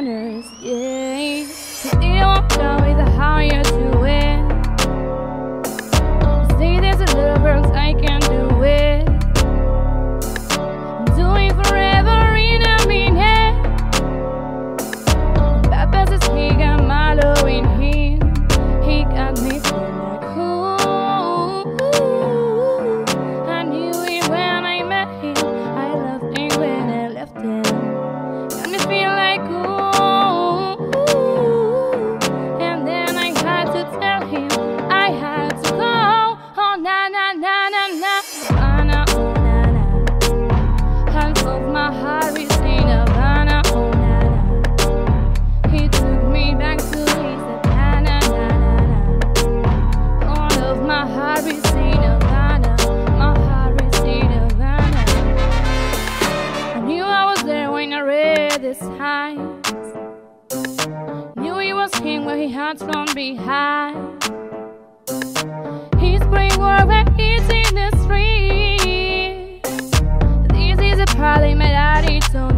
manners, yeah. So you won't go with how you're doing. See, there's a little girls I can do it. I'm doing forever in a minute. Papa's is he got Marlo in him. He got me feeling like ooh. I knew it when I met him. I loved him when I left him. Got me feel like ooh. And then I had to tell him I had to go. Oh na na na na na. Havana, oh na na. Half of my heart is in Havana, oh na na. He took me back to his Havana, na na na. All of my heart is in Havana. My heart is in Havana. I knew I was there when I read this signs. Knew it was him where he had from behind. He's playing war when he's in the street. This is a party my daddy told me.